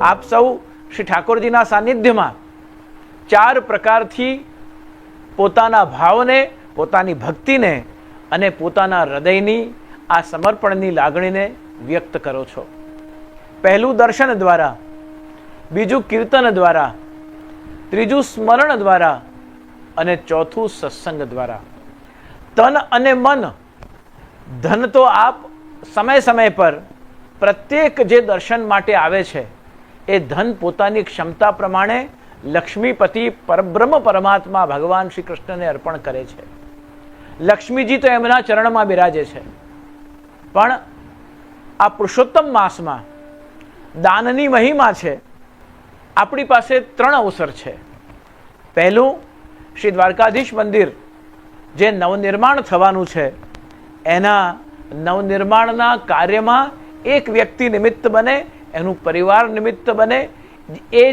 આપ સૌ શ્રી ઠાકોરજીના સાનિધ્યમાં 4 પ્રકારથી પોતાના ભાવને, પોતાની ભક્તિને અને પોતાના હૃદયની આ સમર્પણની લાગણીને વ્યક્ત કરો છો. પહેલું દર્શન દ્વારા, બીજું કીર્તન દ્વારા, ત્રીજું સ્મરણ દ્વારા અને ચોથું સત્સંગ દ્વારા. તન અને મન, ધન તો આપ સમય સમય પર પ્રત્યેક જે દર્શન માટે આવે છે એ ધન પોતાની ક્ષમતા પ્રમાણે લક્ષ્મીપતિ પરબ્રહ્મ પરમાત્મા ભગવાન શ્રી કૃષ્ણને અર્પણ કરે છે. લક્ષ્મીજી તો એમના ચરણમાં બિરાજે છે. પણ આ પુરુષોત્તમ માસમાં દાનની મહિમા છે. આપણી પાસે 3 અવસર છે. પહેલું, શ્રી દ્વારકાધીશ મંદિર જે નવનિર્માણ થવાનું છે એના નવનિર્માણના કાર્યમાં એક વ્યક્તિ નિમિત્ત બને, એનું પરિવાર નિમિત્ત બને, એ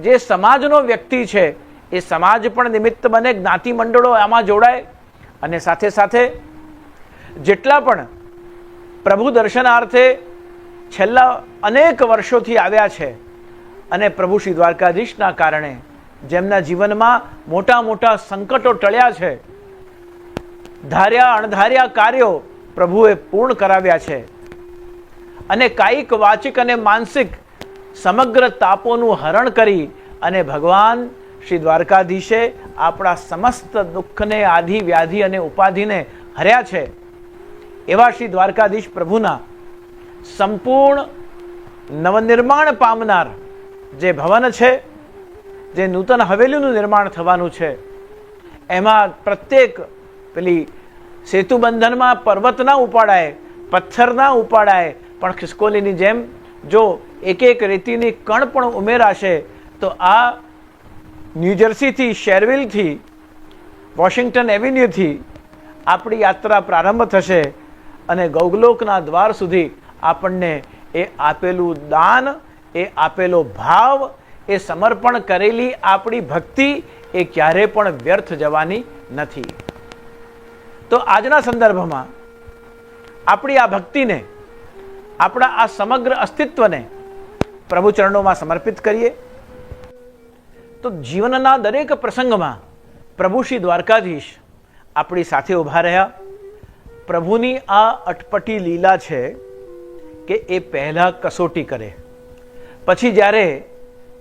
જે સમાજનો વ્યક્તિ છે એ સમાજ પણ નિમિત્ત બને, જ્ઞાતિ મંડળો આમાં જોડાય અને સાથે સાથે જેટલા પણ પ્રભુ દર્શનાર્થે છેલ્લા અનેક વર્ષોથી આવ્યા છે અને પ્રભુ શ્રી દ્વારકાધીશના કારણે જેમના જીવનમાં મોટા મોટા સંકટો ટળ્યા છે, ધાર્યા અણધાર્યા કાર્યો પ્રભુએ પૂર્ણ કરાવ્યા છે અને કાયિક, વાચિક અને માનસિક સમગ્ર તાપોનું હરણ કરી અને ભગવાન શ્રી દ્વારકાધીશે આપણા સમસ્ત દુઃખને, આધિ વ્યાધિ અને ઉપાધિને હર્યા છે. એવા શ્રી દ્વારકાધીશ પ્રભુના સંપૂર્ણ નવનિર્માણ પામનાર જે ભવન છે, જે નૂતન હવેલીનું નિર્માણ થવાનું છે, એમાં પ્રત્યેક પેલી સેતુબંધનમાં પર્વત ના ઉપાડાય, પથ્થર ના ઉપાડાય, પણ ખિસકોલીની જેમ જો એક એક રેતીની કણ પણ ઉમેરાશે તો આ ન્યૂજર્સીથી, શેરવિલથી, વોશિંગ્ટન એવન્યુથી આપણી યાત્રા પ્રારંભ થશે અને ગૌગલોકના દ્વાર સુધી આપણને એ આપેલું દાન, એ આપેલો ભાવ, એ સમર્પણ કરેલી આપણી ભક્તિ એ ક્યારે પણ વ્યર્થ જવાની નથી. તો આજના સંદર્ભમાં આપણી આ ભક્તિને, આપણા આ સમગ્ર અસ્તિત્વને પ્રભુ ચરણોમાં સમર્પિત કરીએ. તો જીવનના દરેક પ્રસંગમાં પ્રભુ શ્રી દ્વારકાધીશ આપણી સાથે ઊભા રહ્યા. પ્રભુની આ અટપટી લીલા છે કે એ પહેલા કસોટી કરે, પછી જ્યારે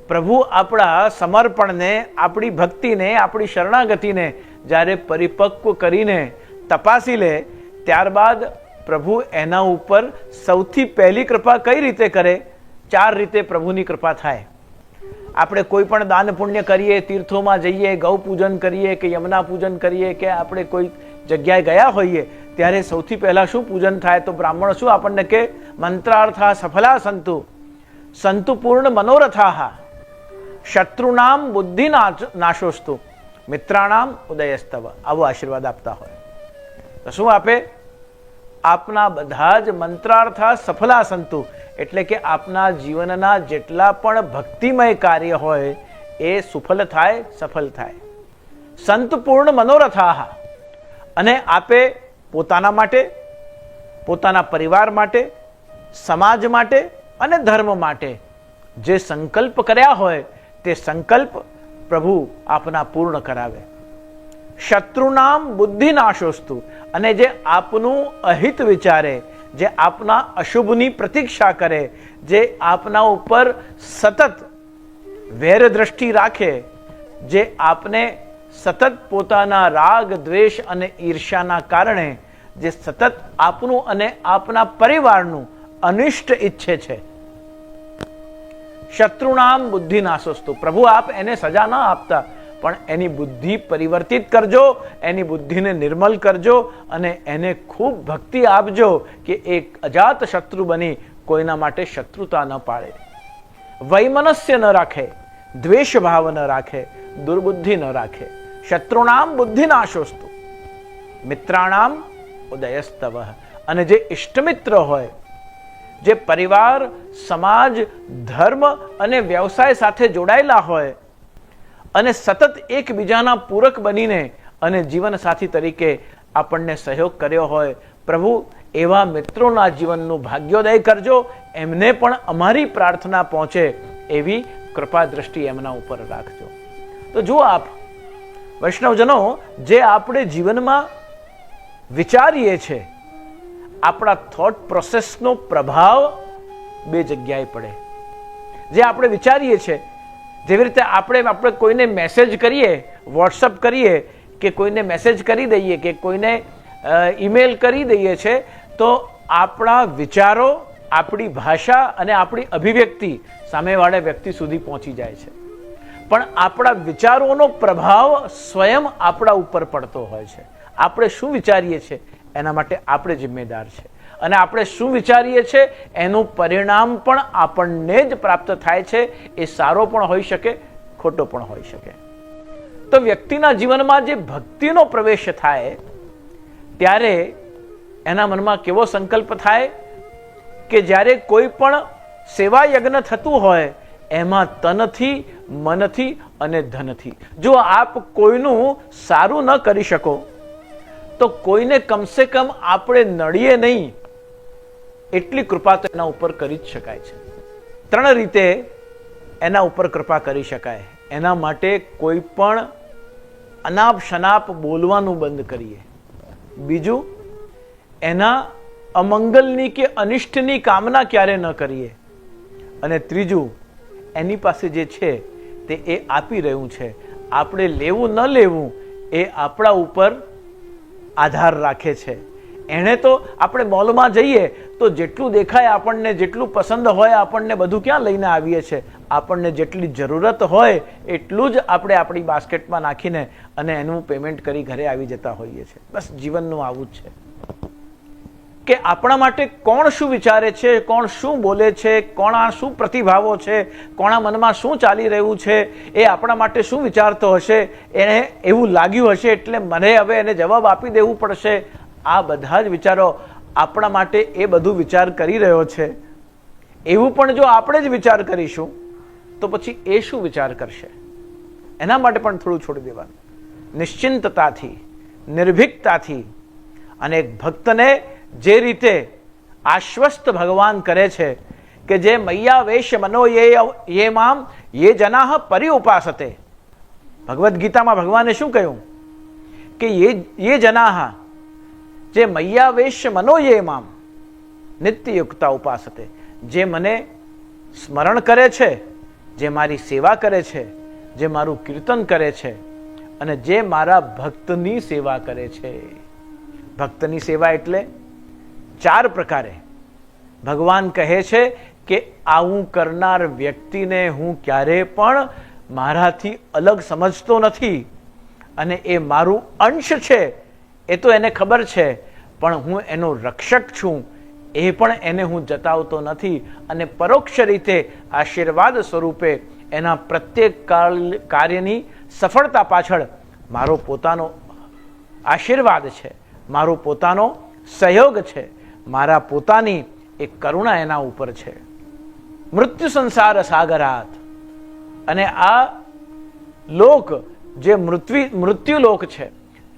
પ્રભુ આપણા સમર્પણને, આપણી ભક્તિને, આપણી શરણાગતિને જ્યારે પરિપક્વ કરીને તપાસી લે, ત્યારબાદ પ્રભુ એના ઉપર સૌથી પહેલી કૃપા કઈ રીતે કરે? 4 રીતે પ્રભુની કૃપા થાય. આપણે કોઈ પણ દાન પુણ્ય કરીએ, તીર્થોમાં જઈએ, ગૌ પૂજન કરીએ કે યમુના પૂજન કરીએ કે આપણે કોઈ જગ્યાએ ગયા હોઈએ ત્યારે સૌથી પહેલા શું પૂજન થાય? તો બ્રાહ્મણ શું આપણને કે મંત્રાર્થા સફલા સંતુ, સંતુ પૂર્ણ મનોરથાહ, શત્રુનામ બુદ્ધિ નાશોસ્તુ, મિત્રાણામ ઉદયસ્તવ. આવો આશીર્વાદ આપતા હોય તો શું આપે? આપના બધા જ મંત્રાર્થા સફલા સંતુ, એટલે કે આપના જીવનના જેટલા પણ ભક્તિમય કાર્ય હોય એ સુફલ થાય, સફળ થાય. સંત પૂર્ણ મનોરથાહ, અને આપે પોતાના માટે, પોતાના પરિવાર માટે, સમાજ માટે અને ધર્મ માટે જે સંકલ્પ કર્યા હોય તે સંકલ્પ પ્રભુ આપના પૂર્ણ કરાવે. શત્રુનામ બુદ્ધિ નાશોસ્તુ, અને જે આપનું અહિત વિચારે, જે આપના અશુભની પ્રતીક્ષા કરે, જે આપના ઉપર સતત વેર દ્રષ્ટિ રાખે, જે આપને સતત પોતાના રાગ, દ્વેષ અને ઈર્ષ્યાના કારણે જે સતત આપનું અને આપના પરિવારનું અનિષ્ટ ઈચ્છે છે, શત્રુનામ બુદ્ધિ નાશોસ્તુ, પ્રભુ આપ એને સજા ના આપતા, પણ એની બુદ્ધિ પરિવર્તિત કરજો, એની બુદ્ધિને નિર્મલ કરજો અને એને ખૂબ ભક્તિ આપજો કે એક અજાત શત્રુ બની કોઈના માટે શત્રુતા ન પાડે, વૈમનસ્ય ન રાખે, દ્વેષ ભાવ ન રાખે, દુર્બુદ્ધિ ન રાખે. શત્રુનામ બુદ્ધિ નાશોસ્તુ, મિત્રાણામ ઉદયસ્તવ, અને જે ઇષ્ટમિત્ર હોય, જે પરિવાર, સમાજ, ધર્મ અને વ્યવસાય સાથે જોડાયેલા હોય અને સતત એકબીજાના પૂરક બનીને અને જીવન સાથી તરીકે આપણને સહયોગ કર્યો હોય, પ્રભુ એવા મિત્રોના જીવનનું ભાગ્યોદય કરજો, એમને પણ અમારી પ્રાર્થના પહોંચે એવી કૃપા દ્રષ્ટિ એમના ઉપર રાખજો. તો જુઓ આપ વૈષ્ણવજનો, જે આપણે જીવનમાં વિચારીએ છીએ, આપણા થોટ પ્રોસેસનો પ્રભાવ બે જગ્યાએ પડે. જે આપણે વિચારીએ છીએ, જેવી રીતે આપણે કોઈને મેસેજ કરીએ, વોટ્સઅપ કરીએ, કે કોઈને મેસેજ કરી દઈએ, કે કોઈને ઈમેલ કરી દઈએ છે, તો આપણા વિચારો, આપણી ભાષા અને આપણી અભિવ્યક્તિ સામેવાળા વ્યક્તિ સુધી પહોંચી જાય છે. પણ આપણા વિચારોનો પ્રભાવ સ્વયં આપણા ઉપર પડતો હોય છે. આપણે શું વિચારીએ છીએ એના માટે આપણે જિમ્મેદાર છે, અને આપણે શું વિચારીએ છીએ એનું પરિણામ પણ આપણને જ પ્રાપ્ત થાય છે. એ સારો પણ હોઈ શકે, ખોટો પણ હોઈ શકે. તો વ્યક્તિના જીવનમાં જે ભક્તિનો પ્રવેશ થાય ત્યારે એના મનમાં કેવો સંકલ્પ થાય કે જ્યારે કોઈ પણ સેવા યજ્ઞ થતું હોય એમાં તનથી, મનથી અને ધનથી, જો આપ કોઈનું સારું ન કરી શકો તો કોઈને કમસે કમ આપણે નડીએ નહીં એટલી કૃપા તો એના ઉપર કરી જ શકાય છે. 3 રીતે એના ઉપર કૃપા કરી શકાય. એના માટે કોઈ પણ અનાપ શનાપ બોલવાનું બંધ કરીએ. બીજું, એના અમંગલની કે અનિષ્ટની કામના ક્યારે ન કરીએ. અને ત્રીજું, એની પાસે જે છે તે એ આપી રહ્યું છે, આપણે લેવું ન લેવું એ આપણા ઉપર આધાર રાખે છે. એણે તો આપણે મોલમાં જઈએ તો જેટલું દેખાય આપણને, જેટલું પસંદ હોય આપણને, બધું ક્યાં લઈને આવીએ છીએ. આપણને જેટલી જરૂરત હોય એટલું જ આપણે આપણી બાસ્કેટમાં નાખીને અને એનું પેમેન્ટ કરી ઘરે આવી જતા હોઈએ છીએ. બસ જીવનનું આવું જ છે કે આપણા માટે કોણ શું વિચારે છે, કોણ શું બોલે છે, કોણા શું પ્રતિભાવો છે, કોણા મનમાં શું ચાલી રહ્યું છે, એ આપણા માટે શું વિચારતો હશે, એને એવું લાગ્યું હશે એટલે મને હવે એને જવાબ આપી દેવું પડશે. આ બધા જ વિચારો આપણા માટે એ બધું વિચાર કરી રહ્યો છે. એવું પણ જો આપણે જ વિચાર કરીશું તો પછી એ શું વિચાર કરશે? એના માટે પણ થોડું છોડી દેવાનું. નિશ્ચિંતતાથી, નિર્ભીકતાથી. અને એક ભક્તને જે રીતે આશ્વસ્ત ભગવાન કરે છે કે જે મૈયા વેશ મનો યે મામ યે જનાહ પરી ઉપાસતે. ભગવદ્ ગીતામાં ભગવાને શું કહ્યું કે યે જનાહ, જે મૈયા વેશ મનો યે મામ નિત્યયુક્તા ઉપાસતે, જે મને સ્મરણ કરે છે, જે મારી સેવા કરે છે, જે મારું કીર્તન કરે છે અને જે મારા ભક્તની સેવા કરે છે. ભક્તની સેવા એટલે 4 પ્રકારે. ભગવાન કહે છે કે આવું કરનાર વ્યક્તિને હું ક્યારે પણ મારાથી અલગ સમજતો નથી, અને એ મારું અંશ છે એ તો એને ખબર છે, પણ હું એનો રક્ષક છું એ પણ એને હું જતાવતો નથી. અને પરોક્ષ રીતે આશીર્વાદ સ્વરૂપે એના પ્રત્યેક કાર્યની સફળતા પાછળ મારો પોતાનો આશીર્વાદ છે, મારો પોતાનો સહયોગ છે, મારા પોતાની એક કરુણા એના ઉપર છે. મૃત્યુ સંસાર સાગરાત. અને આ લોક જે મૃત્યુ લોક છે,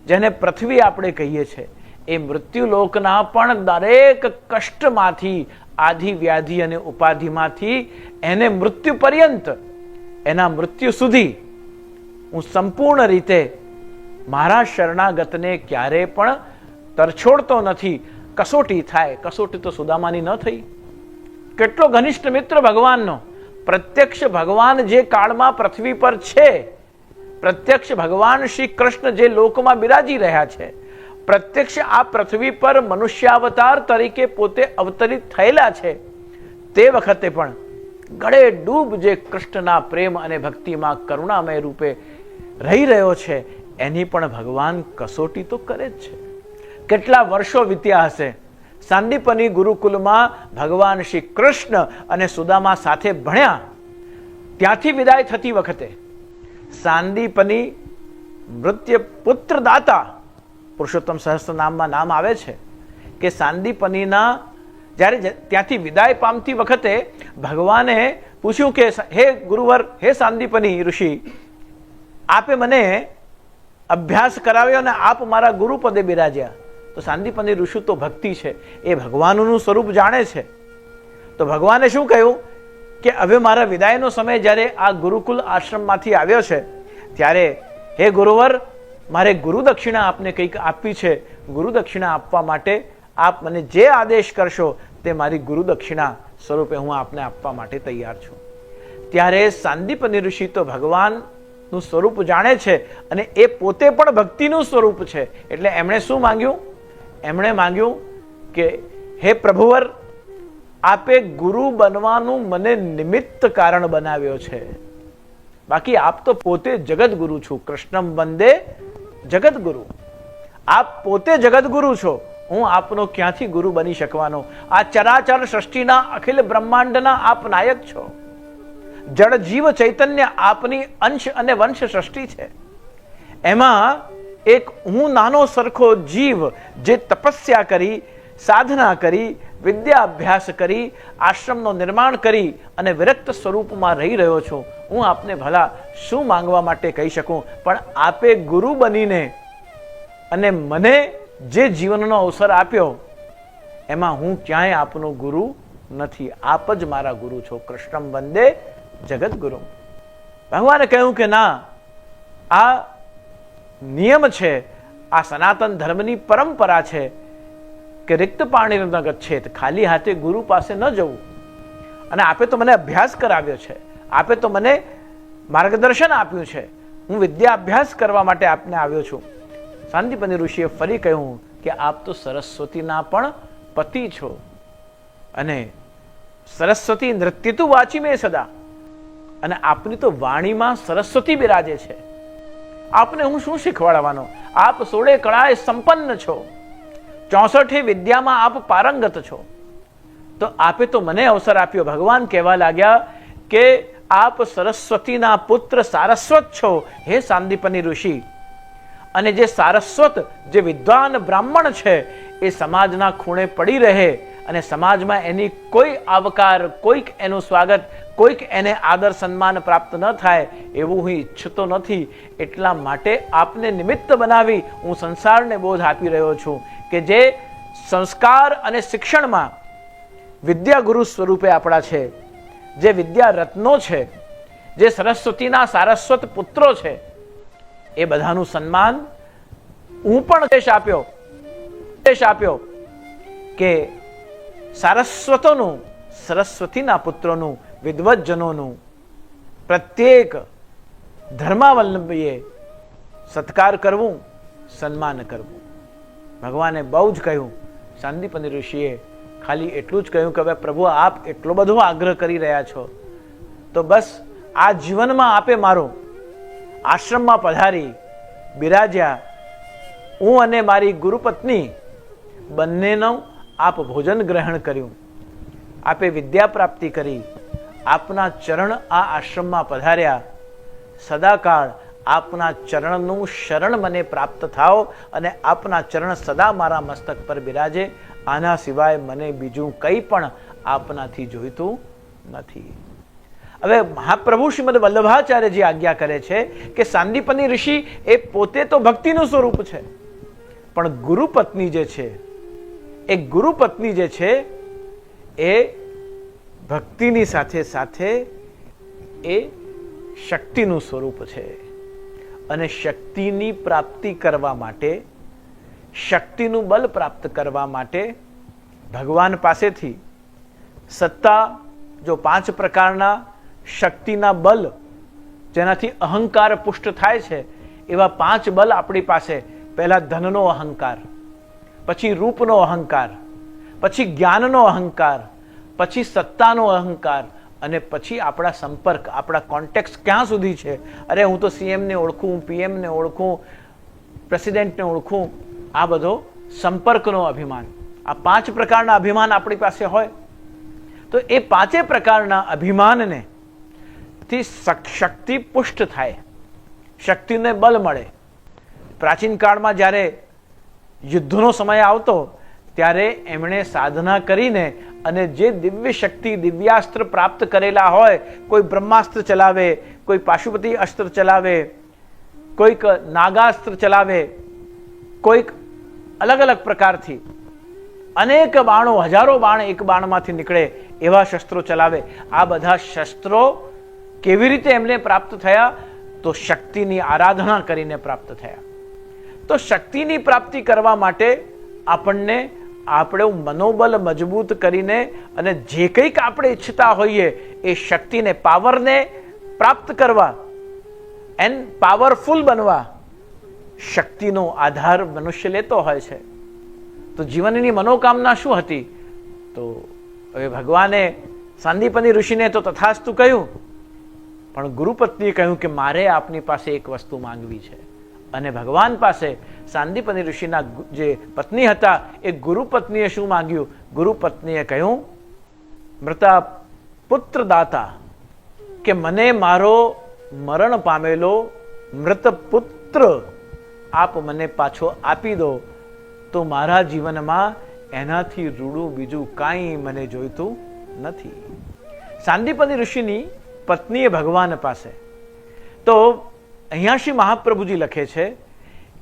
જેને પૃથ્વી આપણે કહીએ છીએ, એ મૃત્યુ લોકના પણ દરેક કષ્ટમાંથી, આધિ વ્યાધિ અને ઉપાધિમાંથી એને મૃત્યુ પર્યંત, એના મૃત્યુ સુધી હું સંપૂર્ણ રીતે મારા શરણાગતને ક્યારે પણ તરછોડતો નથી. કસોટી થાય, કસોટી તો સુદામાની ન થઈ. કેટલો ઘનિષ્ઠ મિત્ર ભગવાનનો. પ્રત્યક્ષ ભગવાન જે કાળમાં પૃથ્વી પર છે, પ્રત્યક્ષ ભગવાન શ્રી કૃષ્ણ જે લોકમાં બિરાજી રહ્યા છે, પ્રત્યક્ષ આ પૃથ્વી પર મનુષ્યાવતાર તરીકે પોતે અવતરિત થયેલા છે, તે વખતે પણ ગળે ડૂબ જે કૃષ્ણના પ્રેમ અને ભક્તિમાં કરુણામય રૂપે રહી રહ્યો છે, એની પણ ભગવાન કસોટી તો કરે જ છે. કેટલા વર્ષો વીત્યા હશે. સાંદીપની ગુરુકુલમાં ભગવાન શ્રી કૃષ્ણ અને સુદામા સાથે ભણ્યા. ત્યાંથી વિદાય થતી વખતે સાંદીપની મૃત્યુ પુત્ર દાતા, પુરુષોત્તમ સહસ્ત્રનામમાં નામ આવે છે કે સાંદીપનીના જ્યારે ત્યાંથી વિદાય પામતી વખતે ભગવાને પૂછ્યું કે હે ગુરુવર, હે સાંદીપની ઋષિ, આપે મને અભ્યાસ કરાવ્યો અને આપ મારા ગુરુપદે બિરાજ્યા, તો સાંદીપની ઋષિ તો ભક્તિ છે, એ ભગવાનનું સ્વરૂપ જાણે છે. તો ભગવાને શું કહ્યું કે હવે મારા વિદાયનો સમય જ્યારે આ ગુરુકુલ આશ્રમમાંથી આવ્યો છે ત્યારે હે ગુરુવર, મારે ગુરુ દક્ષિણા આપને કંઈક આપવી છે. ગુરુ દક્ષિણા આપવા માટે આપ મને જે આદેશ કરશો તે મારી ગુરુ દક્ષિણા સ્વરૂપે હું આપને આપવા માટે તૈયાર છું. ત્યારે સાંદીપની ઋષિ તો ભગવાનનું સ્વરૂપ જાણે છે અને એ પોતે પણ ભક્તિનું સ્વરૂપ છે. એટલે એમણે શું માંગ્યું? એમણે માંગ્યું કે હે પ્રભુવર, આપે ગુરુ બનવાનું મને નિમિત્ત કારણ બનાવ્યો છે. બાકી આપ તો પોતે જગતગુરુ છો. કૃષ્ણમ વંદે જગતગુરુ. આપ પોતે જગતગુરુ છો. હું આપનો ક્યાંથી ગુરુ બની શકવાનો? આ ચરાચર સૃષ્ટિના અખિલ બ્રહ્માંડના આપ નાયક છો. જળ જીવ ચૈતન્ય આપની અંશ અને વંશ સૃષ્ટિ છે. એમાં એક હું નાનો સરખો જીવ જે તપસ્યા કરી, સાધના કરી, વિદ્યા અભ્યાસ કરી, આશ્રમનો નિર્માણ કરી અને વિરક્ત સ્વરૂપમાં રહી રહ્યો છું. હું આપને ભલા શું માંગવા માટે કહી શકું? પણ આપે ગુરુ બનીને અને મને જે જીવનનો અવસર આપ્યો એમાં હું ક્યાંય આપનો ગુરુ નથી. આપ જ મારા ગુરુ છો. કૃષ્ણમ વંદે જગતગુરુ. ભગવાને કહ્યું કે ના, આ નિયમ છે, આ સનાતન ધર્મની પરંપરા છે કે રિક્ત પાણી ન ગચ્છેત, ખાલી હાથે ગુરુ પાસે ન જવું. અને આપે તો મને અભ્યાસ કરાવ્યો છે, આપે તો મને માર્ગદર્શન આપ્યું છે. હું વિદ્યા અભ્યાસ કરવા માટે આપને આવ્યો છું. સાંદીપની ઋષિએ ફરી કહ્યું કે આપ તો સરસ્વતીના પણ પતિ છો અને સરસ્વતી નૃત્ય તું વાંચી મેં સદા. અને આપની તો વાણીમાં સરસ્વતી બિરાજે છે. આપને હું શું શીખવાડવાનો? આપ 16 કળાએ સંપન્ન છો, 64 વિદ્યામાં આપ પારંગત છો. તો આપે તો મને અવસર આપ્યો. ભગવાન કહેવા લાગ્યા કે આપ સરસ્વતીના પુત્ર સારસ્વત છો હે સાંદીપની ઋષિ. અને જે સારસ્વત, જે વિદ્વાન બ્રાહ્મણ છે એ સમાજના ખૂણે પડી રહે અને સમાજમાં એની કોઈ આવકાર, કોઈક એનું સ્વાગત, કોઈક એને આદર સન્માન પ્રાપ્ત ન થાય એવું હું ઈચ્છતો નથી. એટલા માટે આપને નિમિત્ત બનાવી હું સંસારને બોધ આપી રહ્યો છું કે જે સંસ્કાર અને શિક્ષણમાં વિદ્યા ગુરુ સ્વરૂપે આપણા છે, જે વિદ્યા રત્નો છે, જે સરસ્વતીના સારસ્વત પુત્રો છે, એ બધાનું સન્માન હું પણ દેશ આપ્યો કે સારસ્વતોનું, સરસ્વતીના પુત્રોનું, વિદ્વજ્જનોનું પ્રત્યેક ધર્માવલંબીએ સત્કાર કરવું, સન્માન કરવું. ભગવાને બહુ જ કહ્યું. સાંદીપની ઋષિએ ખાલી એટલું જ કહ્યું કે હવે પ્રભુ આપ એટલો બધો આગ્રહ કરી રહ્યા છો તો બસ આ જીવનમાં આપે મારો આશ્રમમાં પધારી બિરાજ્યા. હું અને મારી ગુરુપત્ની બંનેનું આપ ભોજન ગ્રહણ કર્યું, આપે વિદ્યા પ્રાપ્તિ કરી, આપના ચરણ આ આશ્રમમાં પધાર્યા. સદાકાળ આપના ચરણનું શરણ મને પ્રાપ્ત થાઓ અને આપના ચરણ સદા મારા મસ્તક પર બિરાજે. આના સિવાય મને બીજું કંઈ પણ આપનાથી જોઈતું નથી. હવે મહાપ્રભુ શ્રીમદ વલ્લભાચાર્યજી આજ્ઞા કરે છે કે સાંદીપની ઋષિ એ પોતે તો ભક્તિનું સ્વરૂપ છે, પણ ગુરુપત્ની જે છે એ ગુરુપત્ની જે છે એ ભક્તિની સાથે સાથે એ શક્તિનું સ્વરૂપ છે. અને શક્તિની પ્રાપ્તિ કરવા માટે, શક્તિનું બલ પ્રાપ્ત કરવા માટે ભગવાન પાસેથી સત્તા, જો 5 પ્રકારના શક્તિના બલ જેનાથી અહંકાર પુષ્ટ થાય છે એવા 5 બલ આપણી પાસે. પહેલા ધનનો અહંકાર, પછી રૂપનો અહંકાર, પછી જ્ઞાનનો અહંકાર, પછી સત્તાનો અહંકાર અને પછી આપણા સંપર્ક, આપણા કોન્ટેક્ટ ક્યાં સુધી છે. અરે હું તો CMને ઓળખું, PMને ઓળખું, પ્રેસિડેન્ટને ઓળખું. આ બધો સંપર્કનો અભિમાન. આ 5 પ્રકારના અભિમાન આપણી પાસે હોય તો એ 5 પ્રકારના અભિમાનને થી શક્તિ પુષ્ટ થાય, શક્તિને બલ મળે. પ્રાચીન કાળમાં જ્યારે યુદ્ધનો સમય આવતો ત્યારે એમણે સાધના કરીને અને જે દિવ્ય શક્તિ, દિવ્યાસ્ત્ર પ્રાપ્ત કરેલા હોય, કોઈ બ્રહ્માસ્ત્ર ચલાવે, કોઈ પાશુપતિ અસ્ત્ર ચલાવે, કોઈક નાગાસ્ત્ર ચલાવે, કોઈક અલગ અલગ પ્રકારથી અનેક બાણો, હજારો બાણ એક બાણમાંથી નીકળે એવા શસ્ત્રો ચલાવે. આ બધા શસ્ત્રો કેવી રીતે એમને પ્રાપ્ત થયા? તો શક્તિની આરાધના કરીને પ્રાપ્ત થયા. તો શક્તિની પ્રાપ્તિ કરવા માટે આપણને આપણું મનોબળ મજબૂત કરીને અને જે કંઈક આપણે ઈચ્છતા હોઈએ એ શક્તિને, પાવરને પ્રાપ્ત કરવા, એન્ડ પાવરફુલ બનવા શક્તિનો આધાર મનુષ્ય લેતો હોય છે. તો જીવનની મનોકામના શું હતી? તો હવે ભગવાને સાંદીપની ઋષિને તો તથાસ્તુ કહ્યું, પણ ગુરુપત્નીએ કહ્યું કે મારે આપની પાસે એક વસ્તુ માંગવી છે. અને ભગવાન પાસે સાંદીપની ઋષિના જે પત્ની હતા એ ગુરુપત્નીએ શું માંગ્યું? ગુરુપત્નીએ કહ્યું, મૃતા પુત્ર દાતા, કે મને મારો મરણ પામેલો મૃત પુત્ર આપ મને પાછો આપી દો, તો મારા જીવનમાં એનાથી રૂડું બીજું કાંઈ મને જોઈતું નથી. સાંદીપની ઋષિની પત્નીએ ભગવાન પાસે, તો અહીંયા શ્રી મહાપ્રભુજી લખે છે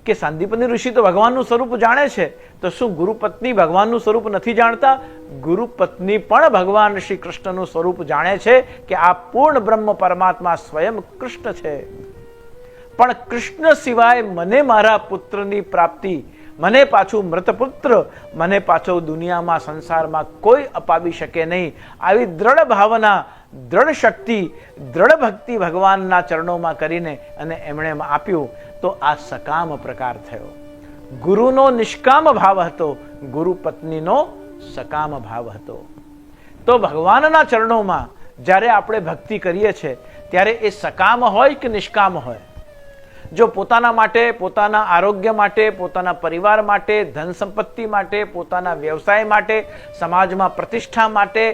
કે સાંદીપની ઋષિ તો ભગવાનનું સ્વરૂપ જાણે છે, તો શું ગુરુપત્ની ભગવાનનું સ્વરૂપ નથી જાણતા? ગુરુપત્ની પણ ભગવાન શ્રી કૃષ્ણનું સ્વરૂપ જાણે છે કે આ પૂર્ણ બ્રહ્મ પરમાત્મા સ્વયં કૃષ્ણ છે. પણ કૃષ્ણ સિવાય મને મારા પુત્રની પ્રાપ્તિ, મને પાછું મૃતપુત્ર, મને પાછો દુનિયામાં, સંસારમાં કોઈ અપાવી શકે નહીં. આવી દ્રઢ ભાવના, દ્રઢ શક્તિ, દ્રઢ ભક્તિ ભગવાનના ચરણોમાં કરીને અને એમણે આપ્યું. તો આ સકામ પ્રકાર થયો. ગુરુનો નિષ્કામ ભાવ હતો, ગુરુ પત્નીનો સકામ ભાવ હતો. તો ભગવાનના ચરણોમાં જ્યારે આપણે ભક્તિ કરીએ છીએ ત્યારે એ સકામ હોય કે નિષ્કામ હોય? જો પોતાના માટે, પોતાના આરોગ્ય માટે, પોતાના પરિવાર માટે, ધન સંપત્તિ માટે, પોતાના વ્યવસાય માટે, સમાજમાં પ્રતિષ્ઠા માટે,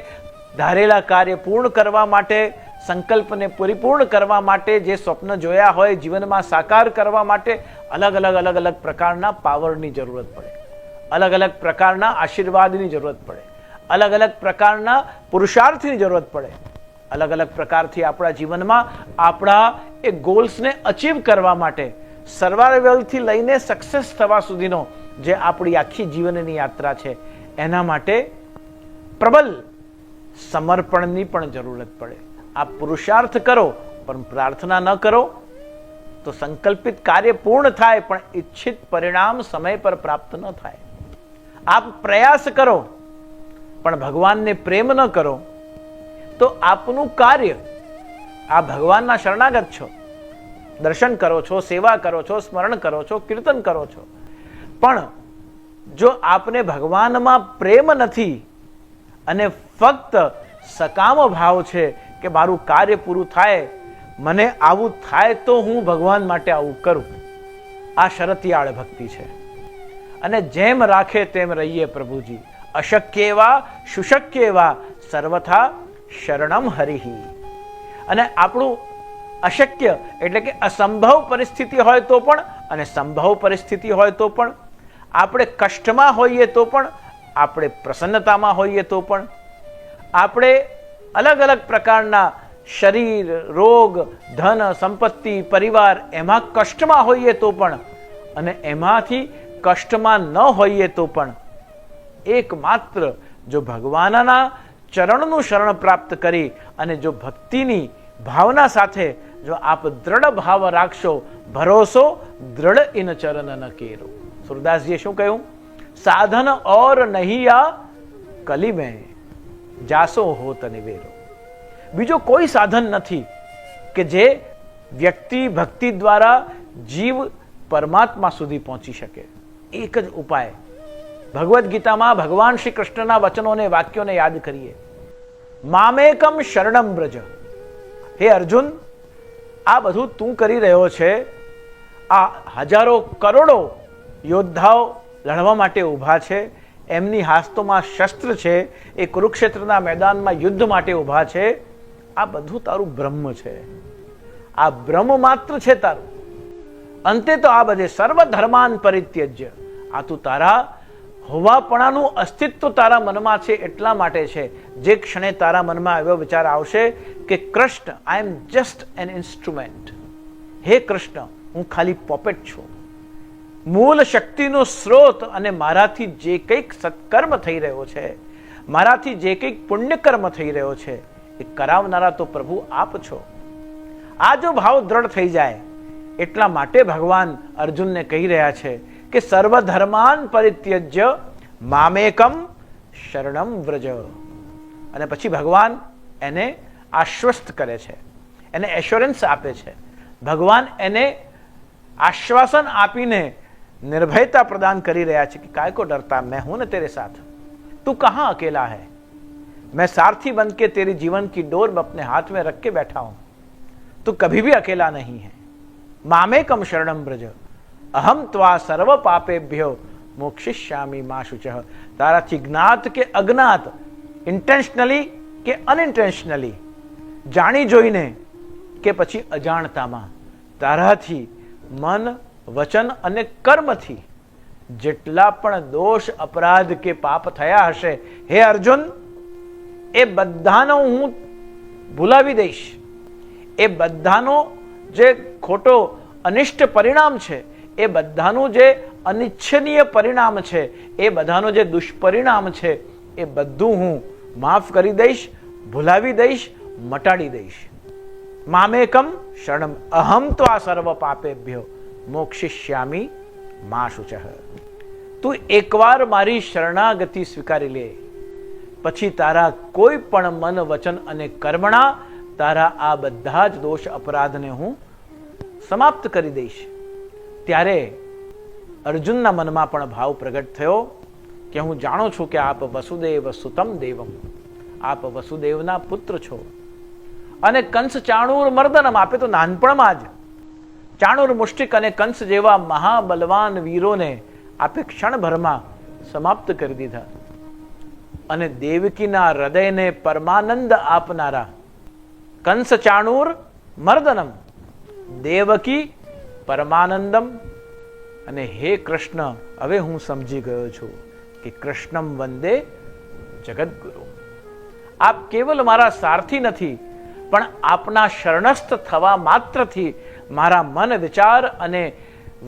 ધારેલા કાર્ય પૂર્ણ કરવા માટે, સંકલ્પને પરિપૂર્ણ કરવા માટે, જે સ્વપ્ન જોયા હોય જીવનમાં સાકાર કરવા માટે અલગ અલગ પ્રકારના પાવરની જરૂરત પડે, અલગ અલગ પ્રકારના આશીર્વાદની જરૂરત પડે, અલગ અલગ પ્રકારના પુરુષાર્થની જરૂરત પડે. અલગ અલગ પ્રકારથી આપણા જીવનમાં આપણા એ ગોલ્સને અચીવ કરવા માટે, સર્વાઈવલથી લઈને સક્સેસ થવા સુધીનો જે આપણી આખી જીવનની યાત્રા છે એના માટે પ્રબલ સમર્પણની પણ જરૂરત પડે. આપ પુરુષાર્થ કરો પણ પ્રાર્થના ન કરો તો સંકલ્પિત કાર્ય પૂર્ણ થાય પણ ઈચ્છિત પરિણામ સમય પર પ્રાપ્ત ન થાય. આપ પ્રયાસ કરો પણ ભગવાનને પ્રેમ ન કરો તો આપનું કાર્ય, આ ભગવાનના શરણાગત છો, દર્શન કરો છો, સેવા કરો છો, સ્મરણ કરો છો, કીર્તન કરો છો, પણ જો આપને ભગવાનમાં પ્રેમ નથી અને ફક્ત સકામ ભાવ છે કે મારું કાર્ય પૂરું થાય, મને આવું થાય તો હું ભગવાન માટે આવું કરું, આ શરતિયાળ ભક્તિ છે. અને જેમ રાખે તેમ રહીએ પ્રભુજી, અશક્ય એવા સુશક્ય એવા સર્વથા શરણમ હરિહી. અને આપણું અશક્ય એટલે કે અસંભવ પરિસ્થિતિ હોય તો પણ, અને સંભવ પરિસ્થિતિ હોય તો પણ, આપણે કષ્ટમાં હોઈએ તો પણ, આપણે પ્રસન્નતામાં હોઈએ તો પણ, આપણે અલગ અલગ પ્રકારના શરીર, રોગ, ધન, સંપત્તિ, પરિવાર એમાં કષ્ટમાં હોઈએ તો પણ, અને એમાંથી કષ્ટમાં ન હોઈએ તો પણ, એકમાત્ર જો ભગવાનના ચરણનું શરણ પ્રાપ્ત કરી અને જો ભક્તિની ભાવના સાથે જો આપ દ્રઢ ભાવ રાખશો, ભરોસો દ્રઢ ઇન ચરણ ન કેરો. સુરદાસજીએ શું કહ્યું? સાધન ઓર નહીં આ કલી મેં જાસો હોત નિવેરો. બીજો કોઈ સાધન નથી કે જે વ્યક્તિ ભક્તિ દ્વારા જીવ પરમાત્મા સુધી પહોંચી શકે. એક જ ઉપાય, ભગવદ્ ગીતામાં ભગવાન શ્રી કૃષ્ણના વચનોને, વાક્યોને યાદ કરીએ. મામેકમ શરણમ બ્રજ. હે અર્જુન, આ બધું તું કરી રહ્યો છે, આ હજારો કરોડો યોદ્ધાઓ લડવા માટે ઊભા છે, એમની હાસ્તોમાં શસ્ત્ર છે, એ કુરુક્ષેત્રના મેદાનમાં યુદ્ધ માટે ઊભા છે, આ બધું તારું બ્રહ્મ છે, આ બ્રહ્મ માત્ર છે તારું. અંતે તો આ બધે સર્વ ધર્માન પરિત્યજ્ય, આ તું તારા હોવાપણાનું અસ્તિત્વ તારા મનમાં છે એટલા માટે છે. જે ક્ષણે તારા મનમાં એવો વિચાર આવશે કે કૃષ્ણ, આઈ એમ જસ્ટ એન ઇન્સ્ટ્રુમેન્ટ, હે કૃષ્ણ હું ખાલી પોપેટ છું, મૂળ શક્તિનો સ્ત્રોત અને મારાથી જે કંઈક સત્કર્મ થઈ રહ્યો છે, મારાથી જે કંઈક પુણ્યકર્મ થઈ રહ્યો છે, એ કરાવનારા તો પ્રભુ આપ છો. આ જો ભાવ દ્રઢ થઈ જાય, એટલા માટે ભગવાન અર્જુનને કહી રહ્યા છે કે સર્વધર્માન પરિત્યજ્ય મામેકમ શરણમ વ્રજ. અને પછી ભગવાન એને આશ્વસ્ત કરે છે, એને એશ્યોરન્સ આપે છે. ભગવાન એને आश्वासन આપીને निर्भयता प्रदान કરી રહ્યા છે कि काय को डरता, मैं हूं न तेरे साथ, तू कहां अकेला है, मैं सारथी बन के तेरी जीवन की डोर में अपने हाथ में रख के बैठा हूं, तू कभी भी अकेला नहीं है. मामेकम शरणम ब्रज अहम त्वा सर्व पापेभ्यो मोक्षिष्यामि मा शुचः. તારાથી જ્ઞાત કે અજ્ઞાત, ઇન્ટેન્શનલી કે અનઇન્ટેન્શનલી, જાણી જોઈને કે પછી અજાણતામાં, તારાથી મન, વચન અને કર્મથી જેટલા પણ દોષ, અપરાધ કે પાપ થયા હશે, હે અર્જુન, એ બધાનો હું ભૂલાવી દઈશ. એ બધાનો જે ખોટો અનિષ્ટ પરિણામ છે, એ બધાનું જે અનિચ્છનીય પરિણામ છે, એ બધાનો જે દુષ્પરિણામ છે, એ બધું હું માફ કરી દઈશ, ભૂલાવી દઈશ, મટાડી દઈશ. મામેકમ શરણમ અહમ તો આ સર્વ પાપેભ્યો મોક્ષિષ્યામિ મા શુચઃ. તું એકવાર મારી શરણાગતિ સ્વીકારી લે, પછી તારા કોઈ પણ મન, વચન અને કર્મણા તારા આ બધા જ દોષ, અપરાધને હું સમાપ્ત કરી દઈશ. ત્યારે અર્જુનના મનમાં પણ ભાવ પ્રગટ થયો કે હું જાણું છું કે આપ વસુદેવ સુતમ દેવમ, આપ વસુદેવના પુત્ર છો. અને કંસ, ચાણૂર, મર્દનમ, આપે તો નાનપણમાં જ ચાણૂર, મુષ્ટિક અને કંસ જેવા મહાબલવાન વીરોને આપે ક્ષણભરમાં સમાપ્ત કરી દીધા. અને દેવકીના હૃદયને પરમાનંદ આપનારા કંસ, ચાણૂર, મર્દનમ, દેવકી, પરમાનંદમ. અને હે કૃષ્ણ, હવે હું સમજી ગયો છું કે કૃષ્ણમ વંદે જગદગુરુ. આપ કેવલ મારા સારથી નથી, પણ આપના શરણસ્થ થવા માત્રથી મારા મન, વિચાર અને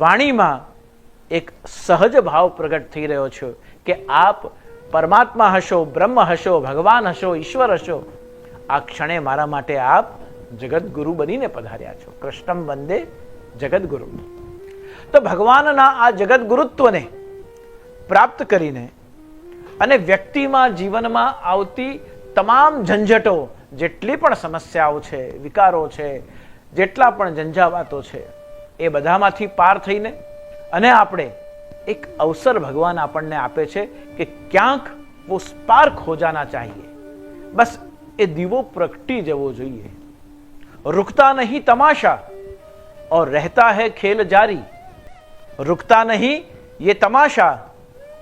વાણીમાં એક સહજ ભાવ પ્રગટ થઈ રહ્યો છે કે આપ પરમાત્મા હશો, બ્રહ્મ હશો, ભગવાન હશો, ઈશ્વર હશો. આ ક્ષણે મારા માટે આપ જગદગુરુ બનીને પધાર્યા છો. કૃષ્ણમ વંદે જગદગુરુ. તો ભગવાનના આ જગદગુરુત્વને પ્રાપ્ત કરીને અને વ્યક્તિમાં, જીવનમાં આવતી તમામ ઝંઝટો, જેટલી પણ સમસ્યાઓ છે, વિકારો છે, જેટલા પણ ઝંઝાવાતો છે, એ બધામાંથી પાર થઈને અને આપણે એક અવસર ભગવાન આપણને આપે છે કે ક્યાંક वो स्पार्क हो जाना चाहिए, बस ये दीवो प्रगटी जवो જોઈએ. रुकता नहीं तमाशा और रहता है खेल जारी, रुकता नहीं ये तमाशा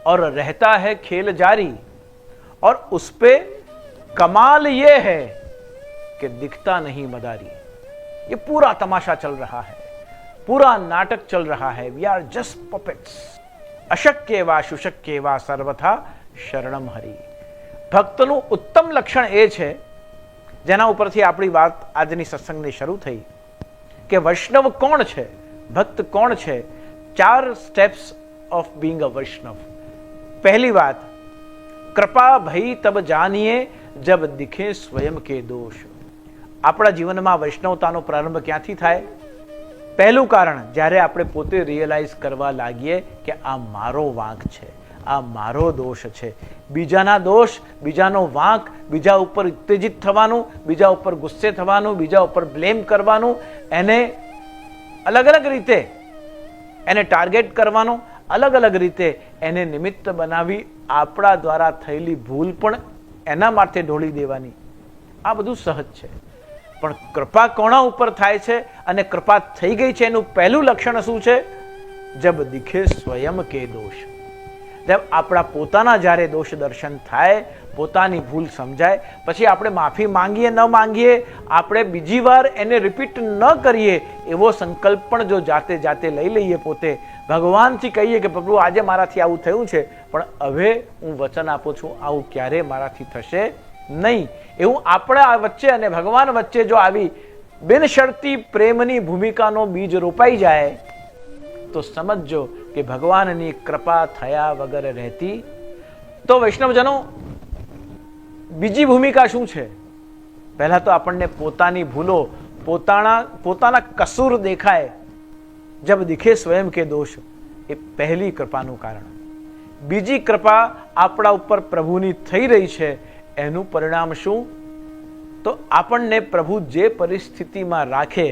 और रहता है खेल जारी, और उस पे कमाल ये है कि दिखता नहीं मदारी. ये पूरा तमाशा चल रहा है, पूरा नाटक चल रहा है. We are just puppets. अशक्य वा सुशक्य वा सर्वथा शरणम हरि. ભક્તનું ઉત્તમ લક્ષણ એ છે, જેના ઉપરથી આપણી વાત આજની સત્સંગની શરૂ થઈ, કે વૈષ્ણવ કોણ છે, ભક્ત કોણ છે. 4 સ્ટેપ્સ ઓફ બીંગ અ વૈષ્ણવ. પહેલી વાત, કૃપા ભઈ તબ જાનીએ જબ દિખે સ્વયં કે દોષ. આપણા જીવનમાં વૈષ્ણવતાનો પ્રારંભ ક્યાંથી થાય? પહેલું કારણ, જ્યારે આપણે પોતે રિયલાઇઝ કરવા લાગીએ કે આ મારો વાંક છે, આ મારો દોષ છે. બીજાના દોષ, બીજાનો વાંક, બીજા ઉપર ઉત્તેજિત થવાનું, બીજા ઉપર ગુસ્સે થવાનું, બીજા ઉપર બ્લેમ કરવાનું, એને અલગ અલગ રીતે એને ટાર્ગેટ કરવાનું, અલગ અલગ રીતે એને નિમિત્ત બનાવી આપણા દ્વારા થયેલી ભૂલ પણ એના માટે ઢોળી દેવાની, આ બધું સહજ છે. પણ કૃપા કોના ઉપર થાય છે અને કૃપા થઈ ગઈ છે એનું પહેલું લક્ષણ શું છે? જબ દિખે સ્વયં કે દોષ. જબ આપણા પોતાના જ્યારે દોષ દર્શન થાય, પોતાની ભૂલ સમજાય, પછી આપણે માફી માંગીએ ન માંગીએ, આપણે બીજી વાર એને રિપીટ ન કરીએ એવો સંકલ્પ પણ જો જાતે જાતે લઈ લઈએ, પોતે ભગવાનથી કહીએ કે પ્રભુ આજે મારાથી આવું થયું છે, પણ હવે હું વચન આપું છું આવું ક્યારે મારાથી થશે નહીં. એવું આપણા વચ્ચે અને ભગવાન વચ્ચે જો આવી બિનશરતી પ્રેમની ભૂમિકાનો બીજ રોપાઈ જાય, તો સમજજો કે ભગવાનની કૃપા થયા વગર રહેતી. તો વૈષ્ણવજનો, બીજી ભૂમિકા શું છે? પહેલા તો આપણને પોતાની ભૂલો, પોતાના કસૂર દેખાય. જબ દિખે સ્વયં કે દોષ, એ પહેલી કૃપાનું કારણ. બીજી કૃપા આપણા ઉપર પ્રભુની થઈ રહી છે, એનું પરિણામ શું? તો આપણને પ્રભુ જે પરિસ્થિતિમાં રાખે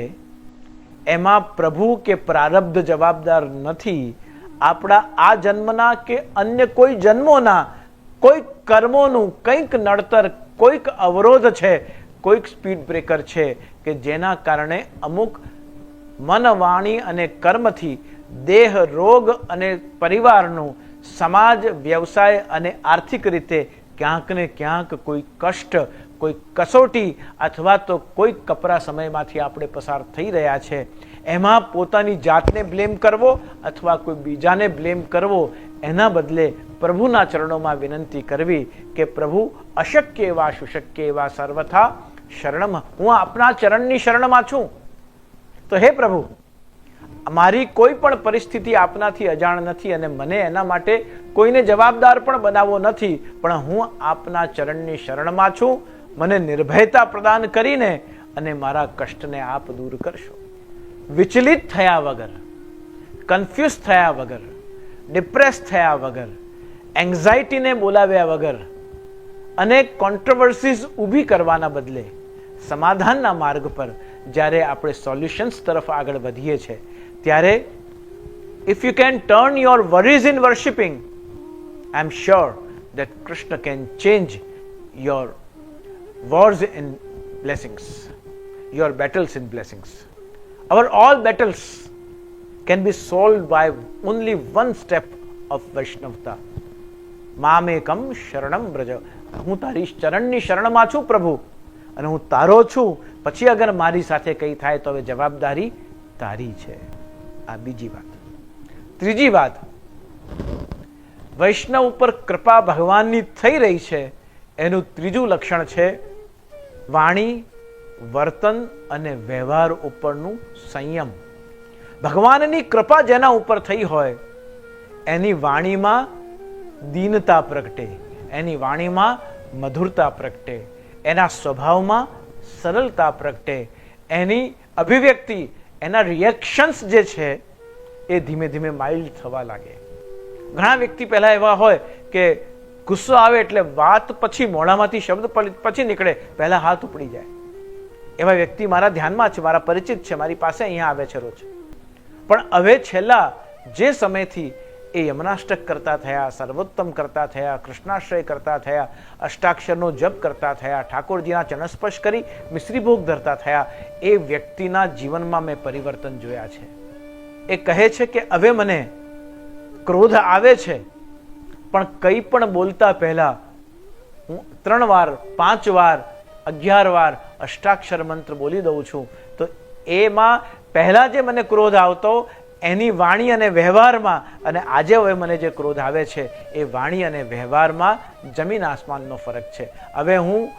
એમાં પ્રભુ કે પ્રારબ્ધ જવાબદાર નથી. આપણા આ જન્મના કે અન્ય કોઈ જન્મોના કોઈક કર્મોનું કંઈક નડતર, કોઈક અવરોધ છે, કોઈક સ્પીડ બ્રેકર છે કે જેના કારણે અમુક મન, વાણી અને કર્મથી દેહ, રોગ અને પરિવારનું, સમાજ, વ્યવસાય અને આર્થિક રીતે ક્યાંક ને ક્યાંક કોઈ કષ્ટ, કોઈ કસોટી અથવા તો કોઈ કપરા સમયમાંથી આપણે પસાર થઈ રહ્યા છે. એમાં પોતાની જાતને બ્લેમ કરવો અથવા કોઈ બીજાને બ્લેમ કરવો, એના બદલે પ્રભુના ચરણોમાં વિનંતી કરવી કે પ્રભુ, અશક્ય એવા સુશક્ય એવા સર્વથા શરણમ, હું આપના ચરણની શરણમાં છું. તો હે પ્રભુ, મારી કોઈ પણ પરિસ્થિતિ આપનાથી અજાણ નથી અને મને એના માટે કોઈને જવાબદાર પણ બનાવવો નથી, પણ હું આપના ચરણની શરણમાં છું. મને નિર્ભયતા પ્રદાન કરીને અને મારા કષ્ટને આપ દૂર કરશો. વિચલિત થયા વગર, કન્ફ્યુઝ થયા વગર, ડિપ્રેસ થયા વગર, એન્ઝાઇટીને બોલાવ્યા વગર અને કોન્ટ્રોવર્સીઝ ઊભી કરવાના બદલે સમાધાનના માર્ગ પર જ્યારે આપણે સોલ્યુશન્સ તરફ આગળ વધીએ છીએ, ત્યારે if you can turn your worries in worshipping, I am sure that Krishna can change your wars in blessings, your battles in blessings. Our all battles can be solved by only one step of Vaishnavata. મામેકમ શરણમ વ્રજ, હું તારી ચરણની શરણમાં છું પ્રભુ અને હું તારો છું. પછી અગર મારી સાથે કંઈ થાય તો હવે જવાબદારી તારી છે. આ બીજી વાત. ત્રીજી વાત, વૈષ્ણવ ઉપર કૃપા ભગવાનની થઈ રહી છે એનું ત્રીજું લક્ષણ છે વાણી, વર્તન અને વ્યવહાર ઉપરનું સંયમ. ભગવાનની કૃપા જેના ઉપર થઈ હોય એની વાણીમાં દીનતા પ્રગટે, એની વાણીમાં મધુરતા પ્રગટે, એના સ્વભાવમાં સરળતા પ્રગટે, એની અભિવ્યક્તિ, એના રિએક્શન્સ જે છે એ ધીમે ધીમે માઇલ્ડ થવા લાગે. ઘણા વ્યક્તિ પહેલા એવા હોય કે ગુસ્સો આવે એટલે વાત પછી, મોઢામાંથી શબ્દ પછી નીકળે, પહેલા હાથ ઉપડી જાય. એવા વ્યક્તિ મારા ધ્યાનમાં છે, મારા પરિચિત છે, મારી પાસે અહીંયા આવે છે રોજ. પણ હવે છેલ્લા જે સમયથી એ યમનાષ્ટક કરતા થયા, સર્વોત્તમ કરતા થયા, કૃષ્ણાશ્રય કરતા થયા, અષ્ટાક્ષરનો જપ કરતા થયા, ઠાકોરજીના ચરણસ્પર્શ કરી મિશ્રી ભોગ ધરતા થયા, એ વ્યક્તિના જીવનમાં મેં પરિવર્તન જોયા છે. એ કહે છે કે હવે મને ક્રોધ આવે છે પણ કંઈ પણ બોલતા પહેલા હું 3 વાર, 5 વાર, 11 વાર અષ્ટાક્ષર મંત્ર બોલી દઉં છું. તો એમાં પહેલા જે મને ક્રોધ આવતો એની વાણી અને વ્યવહારમાં, અને આજે હવે મને જે ક્રોધ આવે છે એ વાણી અને વ્યવહારમાં જમીન આસમાનનો ફરક છે. હવે હું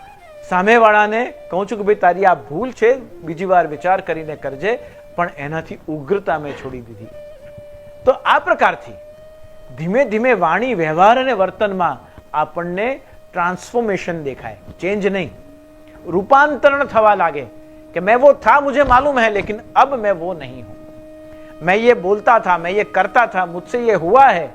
સામેવાળાને કહું છું કે ભાઈ તારી આ ભૂલ છે, બીજી વાર વિચાર કરીને કરજે, પણ એનાથી ઉગ્રતા મેં છોડી દીધી. તો આ પ્રકારથી ધીમે ધીમે વાણી, વ્યવહાર અને વર્તનમાં આપણને ટ્રાન્સફોર્મેશન દેખાય, ચેન્જ નહીં, રૂપાંતરણ થવા લાગે कि मैं वो था, मुझे मालूम है, लेकिन अब मैं वो नहीं हूं. मैं ये बोलता था, मैं ये करता था, मुझसे ये हुआ है,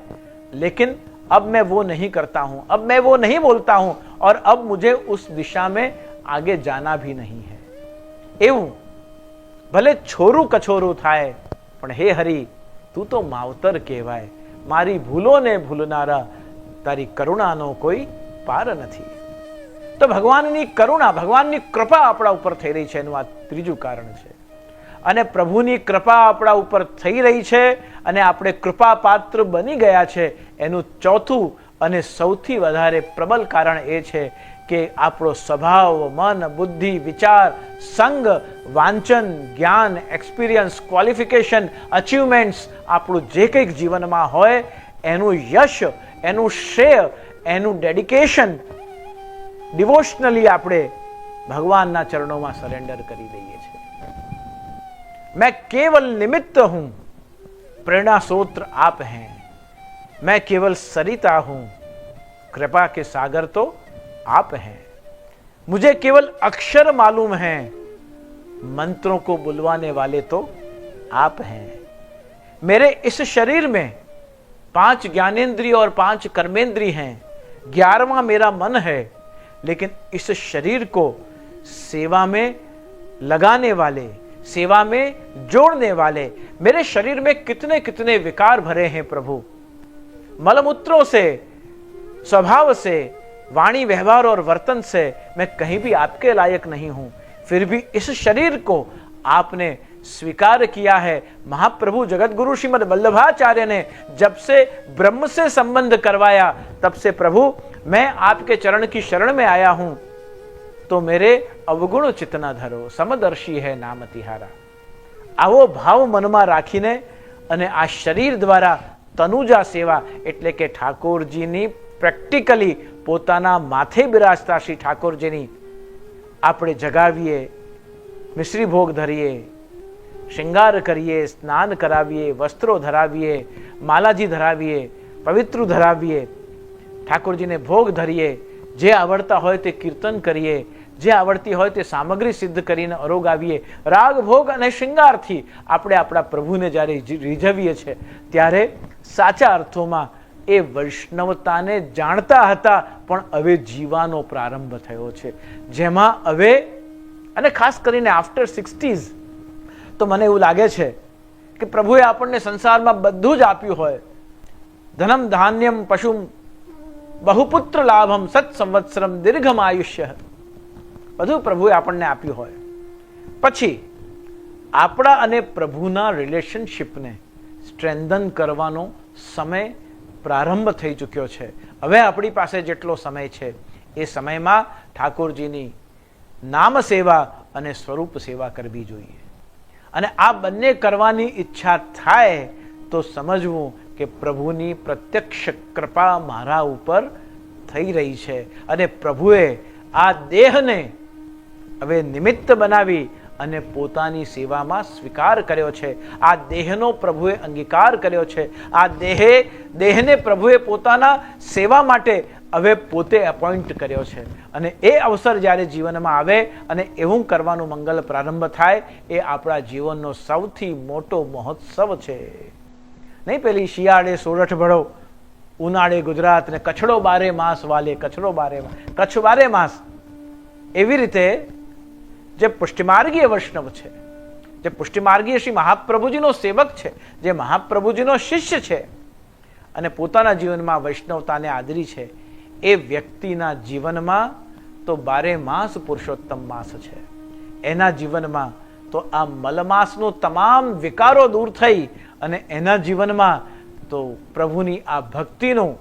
लेकिन अब मैं वो नहीं करता हूं, अब मैं वो नहीं बोलता हूं और अब मुझे उस दिशा में आगे जाना भी नहीं है. એવું ભલે છોરું કછોરું થાય પણ હે હરિ તું તો માવતર કહેવાય, મારી ભૂલોને ભૂલનારા તારી કરુણાનો કોઈ પાર નથી. તો ભગવાનની કરુણા, ભગવાનની કૃપા આપણા ઉપર થઈ રહી છે એનું આ ત્રીજું કારણ છે. અને પ્રભુની કૃપા આપણા ઉપર થઈ રહી છે અને આપણે કૃપા પાત્ર બની ગયા છે એનું ચોથું અને સૌથી વધારે પ્રબલ કારણ એ છે કે આપણો સ્વભાવ, મન, બુદ્ધિ, વિચાર, સંગ, વાંચન, જ્ઞાન, એક્સપિરિયન્સ, ક્વોલિફિકેશન, અચીવમેન્ટ્સ, આપણું જે કંઈક જીવનમાં હોય એનું યશ, એનું શ્રેય, એનું ડેડિકેશન ડિવોશનલી આપણે ભગવાનના ચરણોમાં સરેન્ડર કરી દઈએ છીએ. मैं केवल निमित्त हूं, प्रेरणा सूत्र आप हैं, मैं केवल सरिता हूं, कृपा के सागर तो आप हैं, मुझे केवल अक्षर मालूम हैं, मंत्रों को बुलवाने वाले तो आप हैं। मेरे इस शरीर में 5 ज्ञानेंद्रिय और 5 कर्मेंद्रिय हैं, 11वां मेरा मन है, लेकिन इस शरीर को सेवा में लगाने वाले, सेवा में जोड़ने वाले मेरे शरीर में कितने कितने विकार भरे हैं प्रभु। मलमूत्रों से, स्वभाव से, वाणी व्यवहार और वर्तन से मैं कहीं भी आपके लायक नहीं हूं, फिर भी इस शरीर को आपने स्वीकार किया है। महाप्रभु जगत गुरु श्रीमद वल्लभाचार्य ने जब से ब्रह्म से संबंध करवाया, तब से प्रभु मैं आपके चरण की शरण में आया हूं, तो मेरे अवगुण चितना धरो, समदर्शी है नाम तिहारा। आवो भाव मનમાં રાખીને અને આ શરીર દ્વારા તનુજા સેવા એટલે કે ઠાકોરજીની પ્રેક્ટિકલી પોતાના માથે બિરાજતા શ્રી ઠાકોરજીની આપણે જગાવીએ, મિશ્રી ભોગ ધરીએ, શ્રૃંગાર કરીએ, સ્નાન કરાવીએ, વસ્ત્રો ધરાવીએ, માલાજી ધરાવીએ, પવિત્ર ધરાવીએ, ઠાકોરજીને ભોગ ધરીએ, જે આવડતા હોય તે કીર્તન કરીએ, જે આવડતી હોય તે સામગ્રી સિદ્ધ કરીને અરોગાવીએ, રાગ ભોગ અને શ્રૃંગારથી આપણે આપણા પ્રભુને જ્યારે રીઝવીએ છીએ, ત્યારે સાચા અર્થોમાં એ વૈષ્ણવતાને જાણતા હતા, પણ હવે જીવાનો પ્રારંભ થયો છે, જેમાં હવે અને ખાસ કરીને આફ્ટર 60s તો મને એવું લાગે છે કે પ્રભુએ આપણને સંસારમાં બધું જ આપ્યું હોય, ધનમ ધાન્યમ પશુમ બહુપુત્ર લાભમ સત સંવત્સરમ દીર્ઘમ આયુષ્ય, બધું પ્રભુએ આપણને આપ્યું હોય, પછી આપણા અને પ્રભુના રિલેશનશિપને સ્ટ્રેન્થન કરવાનો સમય પ્રારંભ થઈ ચૂક્યો છે। હવે આપણી પાસે જેટલો સમય છે એ સમયમાં ઠાકોરજીની નામ સેવા અને સ્વરૂપ સેવા કરવી જોઈએ, અને આ બંને કરવાની ઈચ્છા થાય તો સમજવું કે પ્રભુની પ્રત્યક્ષ કૃપા મારા ઉપર થઈ રહી છે, અને પ્રભુએ આ દેહને હવે નિમિત્ત બનાવી અને પોતાની સેવામાં સ્વીકાર કર્યો છે। આ દેહનો પ્રભુએ અંગીકાર કર્યો છે, આ દેહને પ્રભુએ પોતાના સેવા માટે હવે પોતે એપોઇન્ટ કર્યો છે, અને એ અવસર જ્યારે જીવનમાં આવે અને એવું કરવાનું મંગલ પ્રારંભ થાય, એ આપણા જીવનનો સૌથી મોટો મહોત્સવ છે। નહીં પેલી શિયાળે સોરઠ ભળો, ઉનાળે ગુજરાત ને કચ્છડો બારે માસ વાલે, કચ્છડો બારે કચ્છ બારે માસ, એવી રીતે જે પુષ્ટિમાર્ગીય વૈષ્ણવ છે, જે પુષ્ટિમાર્ગીય શ્રી મહાપ્રભુજીનો સેવક છે, જે મહાપ્રભુજીનો શિષ્ય છે અને પોતાના જીવનમાં વૈષ્ણવતાને આદરી છે, એ વ્યક્તિના જીવનમાં તો બારે માસ પુરુષોત્તમ માસ છે। એના જીવનમાં તો આ મલમાસનો તમામ વિકારો દૂર થઈ અને એના જીવનમાં તો પ્રભુની આ ભક્તિનું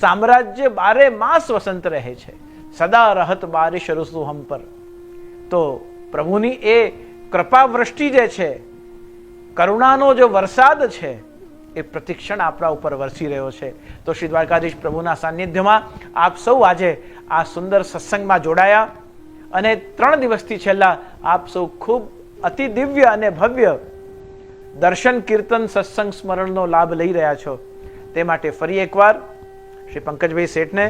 સામ્રાજ્ય બારે માસ વસંત રહે છે। સદા રહત બારિશ ઋતુ હમ પર, તો પ્રભુની એ કૃપા વૃષ્ટિ જે છે, કરુણાનો જો વરસાદ છે, એ પ્રતિક્ષણ આપણા ઉપર વરસી રહ્યો છે। તો શ્રી દ્વારકાધીશ પ્રભુના સાનિધ્યમાં આપ સૌ આજે આ સુંદર સત્સંગમાં જોડાયા, અને 3 દિવસથી છેલ્લા આપ સૌ ખૂબ અતિ દિવ્ય અને ભવ્ય દર્શન કીર્તન સત્સંગ સ્મરણનો લાભ લઈ રહ્યા છો, તે માટે ફરી એકવાર શ્રી પંકજભાઈ શેઠને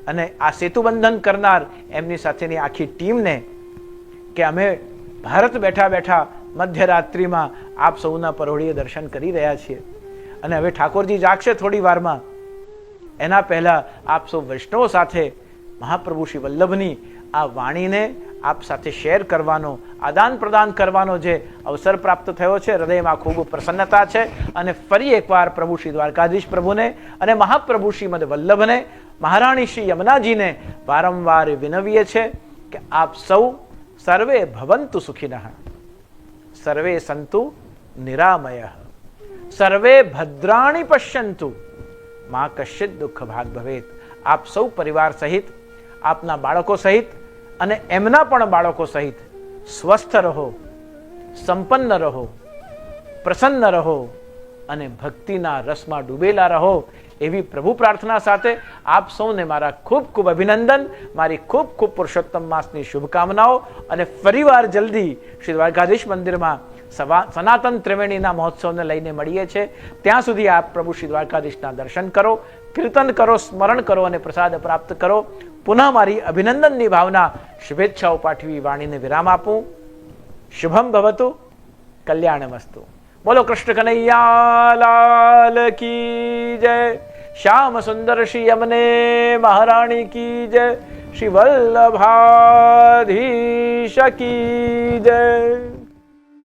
અને આ સેતુબંધન કરનાર એમની સાથેની આખી ટીમને કે અમે ભારત બેઠા બેઠા મધ્યરાત્રિમાં આપ સૌના પરોઢીએ દર્શન કરી રહ્યા છીએ, અને હવે ઠાકોરજી જાગશે થોડી વારમાં, એના પહેલા આપ સૌ વૈષ્ણવો સાથે મહાપ્રભુ શ્રી વલ્લભની આ વાણીને આપ સાથે શેર કરવાનો, આદાન પ્રદાન કરવાનો જે અવસર પ્રાપ્ત થયો છે, હૃદયમાં ખૂબ પ્રસન્નતા છે, અને ફરી એકવાર પ્રભુ શ્રી દ્વારકાધીશ પ્રભુને અને મહાપ્રભુ શ્રીમદ વલ્લભને, મહારાણી શ્રી યમુનાજીને વારંવાર વિનવીએ છે કે આપ સૌ સર્વે ભવંતુ સુખિનઃ, સર્વે સંતુ નિરામયઃ, સર્વે ભદ્રાણિ પશ્યંતુ, મા કશ્ચિત દુઃખ ભાગ ભવેત। આપ સૌ પરિવાર સહિત, આપના બાળકો સહિત અને એમના પણ બાળકો સહિત સ્વસ્થ રહો, સંપન્ન રહો, પ્રસન્ન રહો અને ભક્તિના રસમાં ડૂબેલા રહો, એવી પ્રભુ પ્રાર્થના સાથે આપ સૌને મારા ખૂબ ખૂબ અભિનંદન, મારી ખૂબ ખૂબ પુરુષોત્તમ માસની શુભકામનાઓ, અને ફરીવાર જલ્દી શ્રી દ્વારકાધીશ મંદિરમાં સનાતન ત્રિવેણીના મહોત્સવને લઈને મળીએ છીએ. ત્યાં સુધી આપ પ્રભુ શ્રી દ્વારકાધીશના દર્શન કરો, કીર્તન કરો, સ્મરણ કરો અને પ્રસાદ પ્રાપ્ત કરો. પુનઃ મારી અભિનંદનની ભાવના, શુભેચ્છાઓ પાઠવી વાણીને વિરામ આપું. શુભમ ભવતુ, કલ્યાણમસ્તુ. બોલો કૃષ્ણ કનૈયા લાલ કી જય. શ્યામ સુંદર શ્રી યમને મહારાણી કી જય. શ્રી વલ્લભાધીશ કી જય.